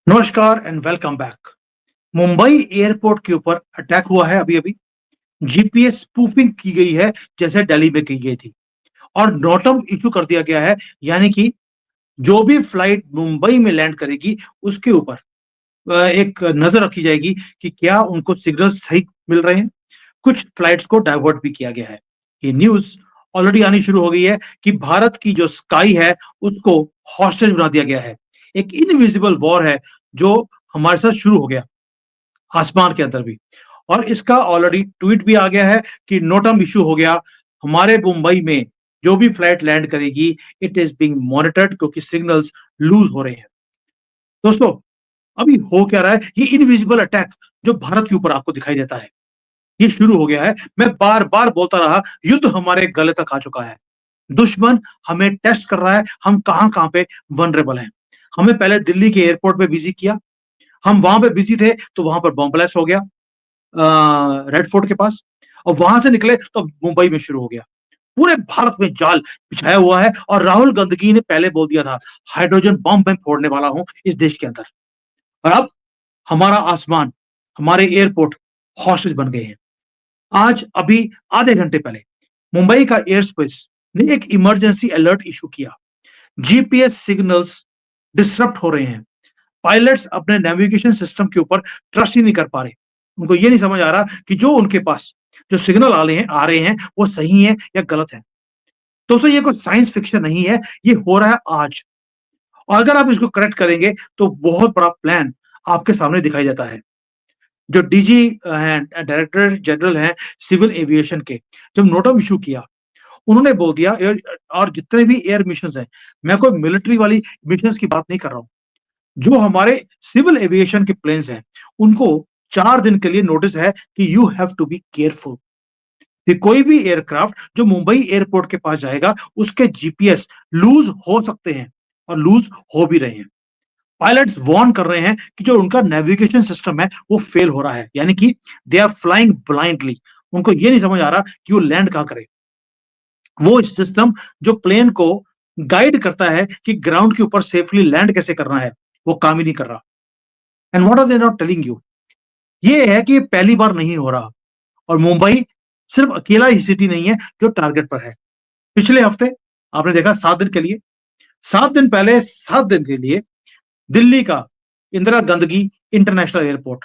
नमस्कार and welcome back. Mumbai airport के ऊपर अटैक हुआ है अभी-अभी। जीपीएस स्पूफिंग की गई है जैसे दिल्ली में की गई थी और नोटम इश्यू कर दिया गया है, यानी कि जो भी फ्लाइट मुंबई में लैंड करेगी उसके ऊपर एक नज़र रखी जाएगी कि क्या उनको सिग्नल सही मिल रहे हैं। कुछ फ्लाइट्स को डाइवर्ट भी किया गया है। ये न्यूज़ ऑलरेडी आनी शुरू हो गई है कि भारत की जो स्काई है उसको हॉस्टेज बना दिया गया है। एक इनविजिबल वॉर है जो हमारे साथ शुरू हो गया आसमान के अंदर भी। और इसका ऑलरेडी ट्वीट भी आ गया है कि नोटम इश्यू हो गया। हमारे मुंबई में जो भी फ्लाइट लैंड करेगी इट इज बीइंग मॉनिटर्ड क्योंकि सिग्नल्स लूज हो रहे हैं। दोस्तों, अभी हो क्या रहा है, ये इनविजिबल अटैक जो भारत के ऊपर आपको दिखाई देता है ये शुरू हो गया है। मैं बार बार बोलता रहा, युद्ध हमारे गले तक आ चुका है। दुश्मन हमें टेस्ट कर रहा है, हम कहां कहां पे वनरेबल हैं। हमें पहले दिल्ली के एयरपोर्ट पे बिजी किया, हम वहां पे बिजी थे तो वहां पर बॉम्ब ब्लास्ट हो गया रेड फोर्ट के पास, और वहां से निकले तो मुंबई में शुरू हो गया। पूरे भारत में जाल बिछाया हुआ है और राहुल गांधी ने पहले बोल दिया था हाइड्रोजन बम मैं फोड़ने वाला हूं इस देश के अंदर। और अब हमारा आसमान, हमारे एयरपोर्ट हॉस्टेज बन गए हैं। आज अभी आधे घंटे पहले मुंबई का एयर स्पेस ने एक इमरजेंसी अलर्ट इशू किया। जीपीएस सिग्नल्स डिसरप्ट हो रहे हैं। पायलट्स अपने नेविगेशन सिस्टम के ऊपर ट्रस्ट ही नहीं कर पा रहे। उनको ये नहीं समझ आ रहा कि जो उनके पास जो सिग्नल आ रहे हैं वो सही है या गलत है। दोस्तों, ये कोई साइंस फिक्शन नहीं है, ये हो रहा है आज। और अगर आप इसको करेक्ट करेंगे तो बहुत बड़ा प्लान आपके सामने दिखाई देता है। जो डीजी हैं, डायरेक्टर जनरल हैं सिविल एविएशन के, जब नोटम इशू किया उन्होंने बोल दिया और जितने भी एयर मिशन हैं, मैं कोई मिलिट्री वाली मिशन की बात नहीं कर रहा हूँ। जो हमारे सिविल एविएशन के प्लेन्स हैं उनको 4 दिन के लिए नोटिस है कि you have to be careful कि कोई भी एयरक्राफ्ट जो मुंबई एयरपोर्ट के पास जाएगा उसके जीपीएस लूज हो सकते हैं और लूज हो भी रहे हैं। पायलट्स वार्न कर रहे हैं कि जो उनका नेविगेशन सिस्टम है वो फेल हो रहा है, यानी कि दे आर फ्लाइंग ब्लाइंडली। उनको ये नहीं समझ आ रहा कि वो लैंड कहां करे। वो सिस्टम जो प्लेन को गाइड करता है कि ग्राउंड के ऊपर सेफली लैंड कैसे करना है वो काम ही नहीं कर रहा। And what are they not telling you, ये है कि ये पहली बार नहीं हो रहा और मुंबई सिर्फ अकेला ही सिटी नहीं है जो टारगेट पर है। पिछले हफ्ते आपने देखा 7 दिन के लिए, 7 दिन पहले 7 दिन के लिए दिल्ली का इंदिरा गांधी इंटरनेशनल एयरपोर्ट,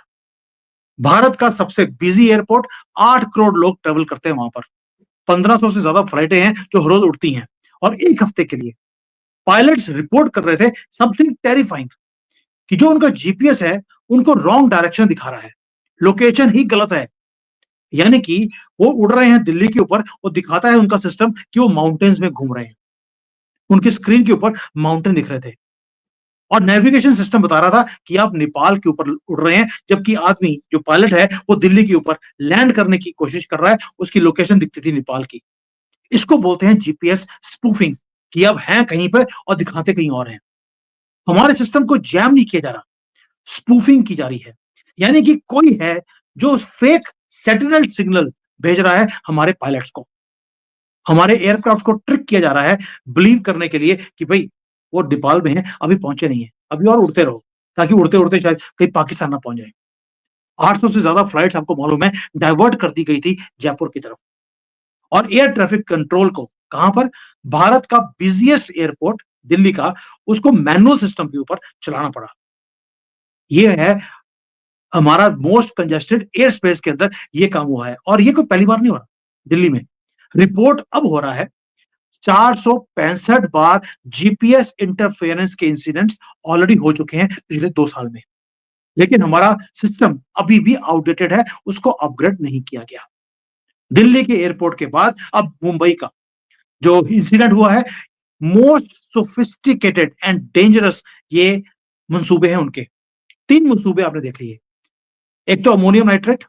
भारत का सबसे बिजी एयरपोर्ट, 8 करोड़ लोग ट्रेवल करते हैं वहां पर। 1500 से ज्यादा फ्लाइटें हैं जो हर रोज उड़ती हैं। और एक हफ्ते के लिए पायलट्स रिपोर्ट कर रहे थे समथिंग टेरिफाइंग कि जो उनका जीपीएस है उनको रॉन्ग डायरेक्शन दिखा रहा है, लोकेशन ही गलत है। यानी कि वो उड़ रहे हैं दिल्ली के ऊपर, वो दिखाता है उनका सिस्टम कि वो माउंटेन्स में घूम रहे हैं। उनकी स्क्रीन के ऊपर माउंटेन दिख रहे थे और नेविगेशन सिस्टम बता रहा था कि आप नेपाल के ऊपर उड़ रहे हैं, जबकि आदमी जो पायलट है वो दिल्ली के ऊपर लैंड करने की कोशिश कर रहा है, उसकी लोकेशन दिखती थी नेपाल की। इसको बोलते हैं जीपीएस स्पूफिंग कि अब हैं कहीं पर और दिखाते कहीं और हैं। हमारे सिस्टम को जैम नहीं किया जा रहा, स्पूफिंग की जा रही है। यानी कि कोई है जो फेक सैटेलाइट सिग्नल भेज रहा है हमारे पायलट्स को, हमारे एयरक्राफ्ट को ट्रिक किया जा रहा है बिलीव करने के लिए कि भाई वो नेपाल में है, अभी पहुंचे नहीं है, अभी और उड़ते रहो, ताकि उड़ते उड़ते शायद कहीं पाकिस्तान ना पहुंच जाए। 800 से ज्यादा फ्लाइट्स आपको मालूम है डाइवर्ट कर दी गई थी जयपुर की तरफ। और एयर ट्रैफिक कंट्रोल को कहां पर, भारत का बिजिएस्ट एयरपोर्ट दिल्ली का, उसको मैनुअल सिस्टम के ऊपर चलाना पड़ा। ये है हमारा मोस्ट कंजेस्टेड एयर स्पेस के अंदर ये काम हुआ है और ये कोई पहली बार नहीं हो रहा दिल्ली में। रिपोर्ट अब हो रहा है 465 बार जीपीएस इंटरफेरेंस के इंसिडेंट्स ऑलरेडी हो चुके हैं पिछले 2 साल में। लेकिन हमारा सिस्टम अभी भी आउटडेटेड है, उसको अपग्रेड नहीं किया गया। दिल्ली के एयरपोर्ट के बाद अब मुंबई का जो इंसिडेंट हुआ है, मोस्ट सोफिस्टिकेटेड एंड डेंजरस ये मंसूबे हैं उनके। 3 मंसूबे आपने देख लिए। एक तो अमोनियम नाइट्रेट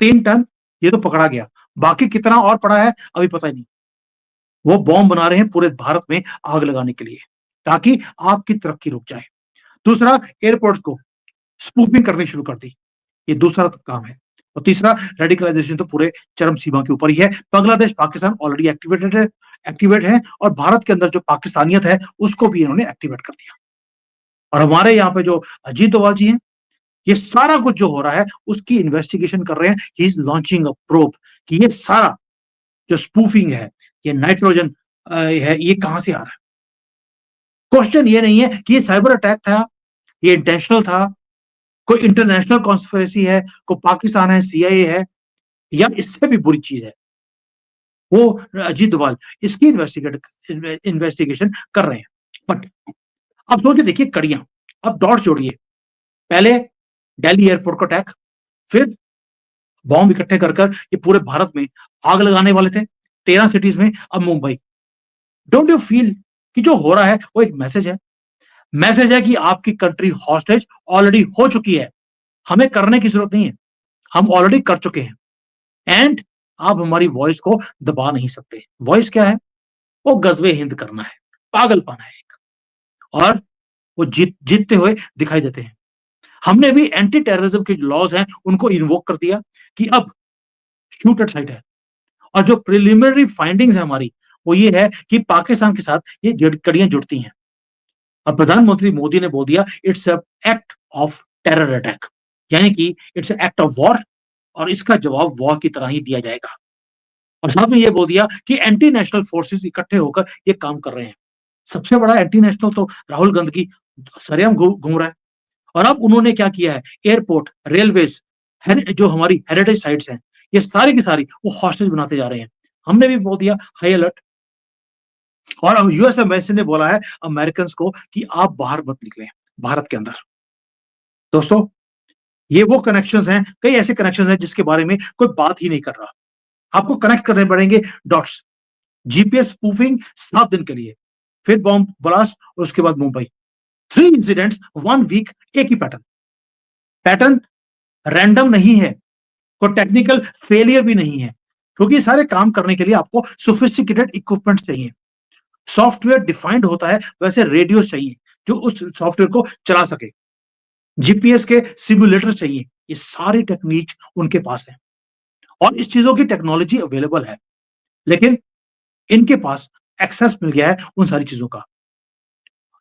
3 टन, ये तो पकड़ा गया। बाकी कितना और पड़ा है अभी पता ही नहीं। वो बॉम्ब बना रहे हैं पूरे भारत में आग लगाने के लिए ताकि आपकी तरक्की रुक जाए। दूसरा, एयरपोर्ट्स को स्पूफिंग करनी शुरू कर दी, ये दूसरा काम है। और तीसरा, रेडिकलाइजेशन तो पूरे चरम सीमा के ऊपर ही है। बांग्लादेश पाकिस्तान ऑलरेडी एक्टिवेट है और भारत के अंदर जो पाकिस्तानियत है उसको भी इन्होंने एक्टिवेट कर दिया। और हमारे यहाँ पे जो अजीत डोभाल जी हैं, ये सारा कुछ जो हो रहा है उसकी इन्वेस्टिगेशन कर रहे हैं। He is launching a probe कि ये सारा जो स्पूफिंग है, ये नाइट्रोजन है, ये कहां से आ रहा है। क्वेश्चन ये नहीं है कि ये साइबर अटैक था, ये इंटेंशनल था, कोई इंटरनेशनल कॉन्स्पिरेसी है, कोई पाकिस्तान है, सीआईए है, या इससे भी बुरी चीज है वो अजीत डोभाल इसकी इन्वेस्टिगेशन कर रहे हैं। बट अब सोच के देखिए कड़ियां, अब डॉट्स जोड़िए। पहले दिल्ली एयरपोर्ट का अटैक, फिर बॉम्ब इकट्ठे कर कर ये पूरे भारत में आग लगाने वाले थे 13 सिटीज में, अब मुंबई। डोंट यू फील कि जो हो रहा है वो एक मैसेज है? मैसेज है कि आपकी कंट्री हॉस्टेज ऑलरेडी हो चुकी है, हमें करने की जरूरत नहीं है, हम ऑलरेडी कर चुके हैं। एंड आप हमारी वॉइस को दबा नहीं सकते। वॉइस क्या है? वो गजबे हिंद करना है, पागलपन है एक, और वो जीतते हुए दिखाई देते हैं। हमने भी एंटी टेररिज्म के लॉज हैं उनको इन्वोक कर दिया कि अब शूट एट साइट है। और जो प्रिलिमिनरी फाइंडिंग्स है हमारी, वो ये है कि पाकिस्तान के साथ ये कड़ियां जुड़ती हैं। और प्रधानमंत्री मोदी ने बोल दिया it's a act of terror attack, यानी कि इट्स एक्ट ऑफ वॉर, और इसका जवाब वॉर की तरह ही दिया जाएगा। और साथ में ये बोल दिया कि एंटी नेशनल फोर्सेस इकट्ठे होकर ये काम कर रहे हैं। सबसे बड़ा एंटी नेशनल तो राहुल गांधी सरेआम घूम रहा है। और अब उन्होंने क्या किया है, एयरपोर्ट, रेलवेज, जो हमारी हेरिटेज साइट्स हैं, ये सारी की सारी वो हॉस्टेज बनाते जा रहे हैं। हमने भी बोल दिया हाई अलर्ट। और अब यूएस एम्बेसी ने बोला है अमेरिकन को कि आप बाहर मत निकलें भारत के अंदर। दोस्तों, ये वो कनेक्शंस हैं, कई ऐसे कनेक्शंस हैं जिसके बारे में कोई बात ही नहीं कर रहा। आपको कनेक्ट करने पड़ेंगे डॉट्स। जीपीएस स्पूफिंग 7 दिन के लिए, फिर बॉम्ब ब्लास्ट, और उसके बाद मुंबई। 3 इंसिडेंट्स 1 वीक, एक ही पैटर्न। पैटर्न रैंडम नहीं है, कोई टेक्निकल फेलियर भी नहीं है, क्योंकि सारे काम करने के लिए आपको सोफिस्टिकेटेड इक्विपमेंट चाहिए। सॉफ्टवेयर डिफाइंड होता है, वैसे रेडियो चाहिए जो उस सॉफ्टवेयर को चला सके। जीपीएस के सिमुलेटर चाहिए। ये सारी टेक्निक उनके पास है, और इस चीजों की टेक्नोलॉजी अवेलेबल है, लेकिन इनके पास एक्सेस मिल गया है उन सारी चीजों का।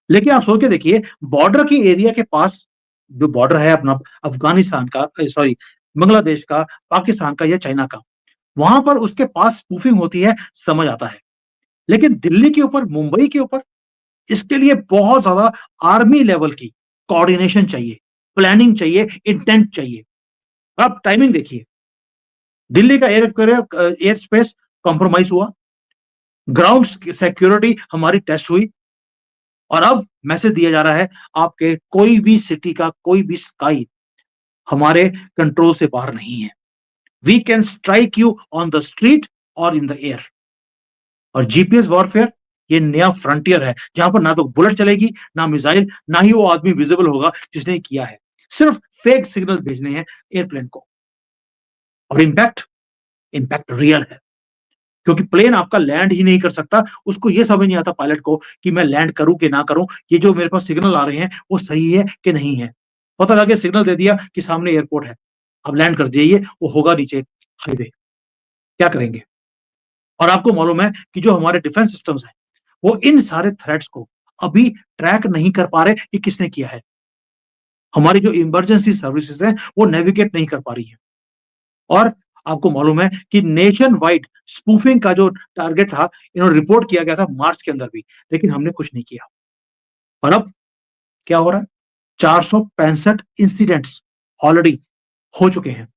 लेकिन आप सोच के देखिए, बॉर्डर की एरिया के पास जो बॉर्डर है अपना अफगानिस्तान का, सॉरी, बांग्लादेश का, पाकिस्तान का या चाइना का, वहां पर उसके पास स्पूफिंग होती है, समझ आता है। लेकिन दिल्ली के ऊपर, मुंबई के ऊपर, इसके लिए बहुत ज्यादा आर्मी लेवल की कोऑर्डिनेशन चाहिए, प्लानिंग चाहिए, इंटेंट चाहिए। आप टाइमिंग देखिए, दिल्ली का एयर स्पेस कॉम्प्रोमाइज हुआ, ग्राउंड सिक्योरिटी हमारी टेस्ट हुई, और अब मैसेज दिया जा रहा है आपके कोई भी सिटी का कोई भी स्काई हमारे कंट्रोल से बाहर नहीं है। We can strike you on the street और इन द एयर। और जीपीएस वॉरफेयर ये नया फ्रंटियर है, जहां पर ना तो बुलेट चलेगी, ना मिसाइल, ना ही वो आदमी विजिबल होगा जिसने किया है। सिर्फ फेक सिग्नल भेजने हैं एयरप्लेन को। और इम्पैक्ट, इम्पैक्ट रियल है, क्योंकि प्लेन आपका लैंड ही नहीं कर सकता। उसको ये समझ नहीं आता पायलट को कि मैं लैंड करूं कि ना करूं, ये जो मेरे पास सिग्नल आ रहे हैं वो सही है कि नहीं है। पता लगे सिग्नल दे दिया कि सामने एयरपोर्ट है, अब लैंड कर जाइए, वो होगा नीचे हाईवे, क्या करेंगे? और आपको मालूम है कि जो हमारे डिफेंस सिस्टम्स हैं, वो इन सारे थ्रेट्स को अभी ट्रैक नहीं कर पा रहे कि किसने किया है। हमारी जो इमरजेंसी सर्विसेज हैं वो नेविगेट नहीं कर पा रही है। और आपको मालूम है कि नेशन वाइड स्पूफिंग का जो टारगेट था, इन्होंने रिपोर्ट किया गया था मार्च के अंदर भी, लेकिन हमने कुछ नहीं किया। और अब क्या हो रहा है? 465 इंसिडेंट्स ऑलरेडी हो चुके हैं,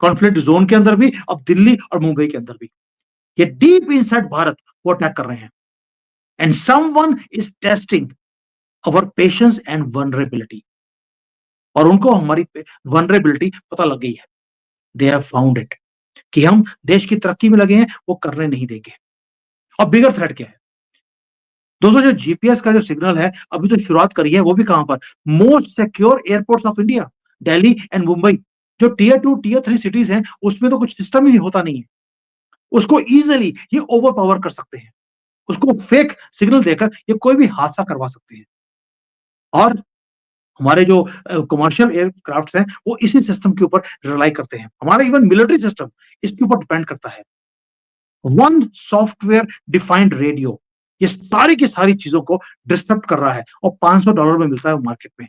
कॉन्फ्लिक्ट जोन के अंदर भी, अब दिल्ली और मुंबई के अंदर भी। ये डीप इनसाइड भारत वो अटैक कर रहे हैं। And someone is testing our patience and vulnerability. और उनको हमारी वनरेबिलिटी पता लग गई है। दे हैव फाउंड इट कि हम देश की तरक्की में लगे हैं, वो करने नहीं देंगे। अब बिगर थ्रेट क्या है? दोस्तों, जो जीपीएस का जो सिग्नल है, अभी तो शुरुआत करी है, वो भी कहां पर? Most secure airports of India, Delhi and Mumbai. जो टीयर 2 टीयर 3 सिटीज हैं, उसमें तो कुछ सिस्टम ही होता नहीं है। उसको इजिली ये ओवर पावर कर सकते हैं, उसको फेक सिग्नल देकर ये कोई भी हादसा करवा सकते हैं। और हमारे जो कमर्शियल एयरक्राफ्ट हैं, वो इसी सिस्टम के ऊपर रिलाई करते हैं। हमारा इवन मिलिट्री सिस्टम इसके ऊपर डिपेंड करता है। वन सॉफ्टवेयर डिफाइंड रेडियो, ये सारी की सारी चीजों को डिस्टर्ब कर रहा है और $500 में मिलता है मार्केट में।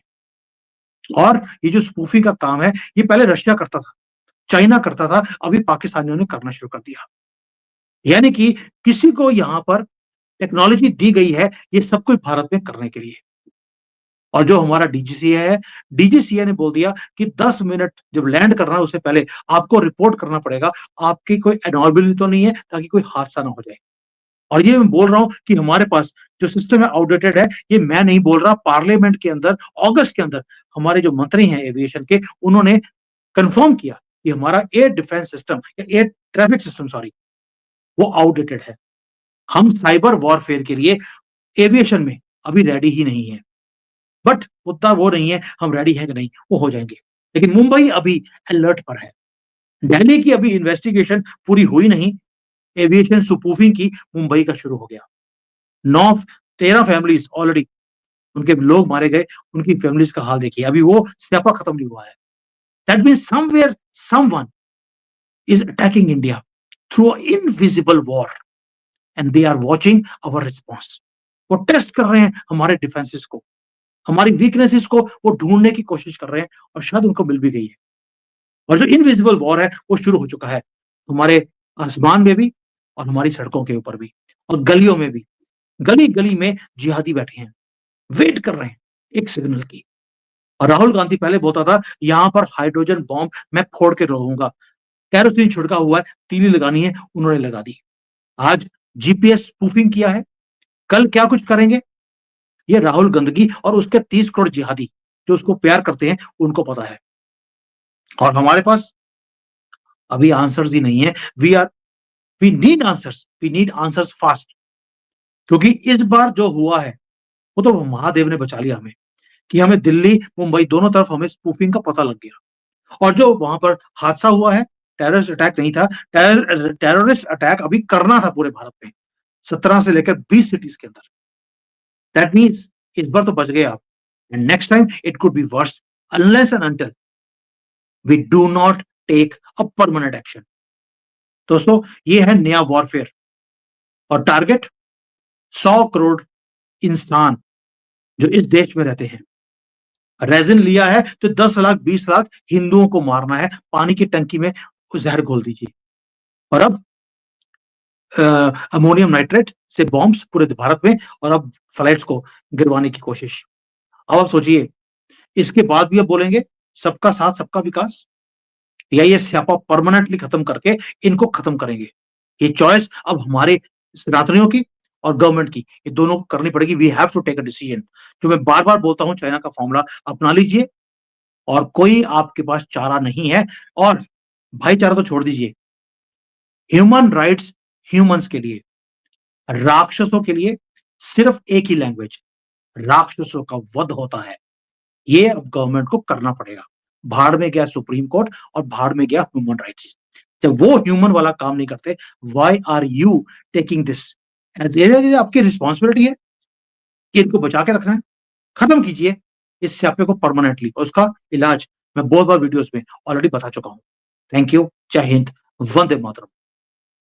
और ये जो स्पूफिंग का काम है, ये पहले रशिया करता था, चाइना करता था, अभी पाकिस्तानियों ने करना शुरू कर दिया। यानी कि किसी को यहां पर टेक्नोलॉजी दी गई है, ये सब कुछ भारत में करने के लिए। और जो हमारा डीजीसीए है, डीजीसीए ने बोल दिया कि 10 मिनट जब लैंड करना है उससे पहले आपको रिपोर्ट करना पड़ेगा, आपकी कोई एनॉर्मली तो नहीं है, ताकि कोई हादसा ना हो जाए। और ये मैं बोल रहा हूं कि हमारे पास जो सिस्टम है आउटडेटेड है, ये मैं नहीं बोल रहा, पार्लियामेंट के अंदर अगस्त के अंदर हमारे जो मंत्री हैं एविएशन के, उन्होंने कंफर्म किया कि हमारा एयर डिफेंस सिस्टम या एयर ट्रैफिक सिस्टम सॉरी, वो आउटडेटेड है। हम साइबर वॉरफेयर के लिए एविएशन में अभी रेडी ही नहीं है। बट उतना वो नहीं है, हम रेडी हैं कि नहीं, वो हो जाएंगे। लेकिन मुंबई अभी अलर्ट पर है। दिल्ली की अभी इन्वेस्टिगेशन पूरी हुई नहीं, एविएशन स्पूफिंग की मुंबई का शुरू हो गया। 9 13 फैमिलीज ऑलरेडी, उनके लोग मारे गए, उनकी फैमिलीज का हाल देखिए, अभी वो स्यापा खत्म नहीं हुआ है। That means somewhere someone is attacking India through a invisible war and they are watching our response. वो टेस्ट कर रहे हैं हमारे डिफेंसेस को, हमारी वीकनेसेस को वो ढूंढने की कोशिश कर रहे हैं, और शायद उनको मिल भी गई है। और जो इनविजिबल वॉर है वो शुरू हो चुका है, हमारे आसमान में भी और हमारी सड़कों के ऊपर भी और गलियों में भी। गली गली में जिहादी बैठे हैं, वेट कर रहे हैं एक सिग्नल की। और राहुल गांधी पहले बोलता था यहां पर हाइड्रोजन बॉम्ब मैं फोड़ के रहूंगा, कैरोसिन छिड़का हुआ है, तीली लगानी है, उन्होंने लगा दी। आज जीपीएस स्पूफिंग किया है, कल क्या कुछ करेंगे ये राहुल गांधी और उसके 30 करोड़ जिहादी जो उसको प्यार करते हैं उनको पता है। और हमारे पास अभी आंसर्स ही नहीं है। We need answers fast. क्योंकि इस बार जो हुआ है वो तो महादेव ने बचा लिया हमें, कि हमें दिल्ली मुंबई दोनों तरफ हमें स्पूफिंग का पता लग गया। और जो वहां पर हादसा हुआ है, टेररिस्ट अटैक नहीं था, टेररिस्ट अटैक अभी करना था पूरे भारत में, 17 से लेकर 20 सिटीज के अंदर। दैट मीन्स इस बार तो बच गए आप, and next time it could be worse unless and until we do not take a permanent action. दोस्तों, ये है नया वॉरफेयर, और टारगेट 100 करोड़ इंसान जो इस देश में रहते हैं। रेजिन लिया है तो 10 लाख 20 लाख हिंदुओं को मारना है, पानी की टंकी में जहर घोल दीजिए। और अब अमोनियम नाइट्रेट से बॉम्ब्स पूरे भारत में, और अब फ्लाइट्स को गिरवाने की कोशिश। अब आप सोचिए, इसके बाद भी अब बोलेंगे सबका साथ सबका विकास, या ये स्यापा परमानेंटली खत्म करके इनको खत्म करेंगे। ये चॉइस अब हमारे रात्रियों की और गवर्नमेंट की, ये दोनों को करनी पड़ेगी। We have to take a decision. जो मैं बार बार बोलता हूं, चाइना का फॉर्मूला अपना लीजिए, और कोई आपके पास चारा नहीं है। और भाईचारा तो छोड़ दीजिए, ह्यूमन राइट्स ह्यूमंस के लिए, राक्षसों के लिए सिर्फ एक ही लैंग्वेज, राक्षसों का वध होता है। ये अब गवर्नमेंट को करना पड़ेगा। भाड़ में गया सुप्रीम कोर्ट और भाड़ में गया ह्यूमन राइट्स। जब वो ह्यूमन वाला काम नहीं करते, why are you taking this as आपकी रिस्पॉन्सिबिलिटी है कि इनको बचा के रखना है। खत्म कीजिए इस स्यापे को परमानेंटली, और उसका इलाज मैं बहुत बार वीडियोस में ऑलरेडी बता चुका हूं। Thank you. जय हिंद। वंदे मातरम।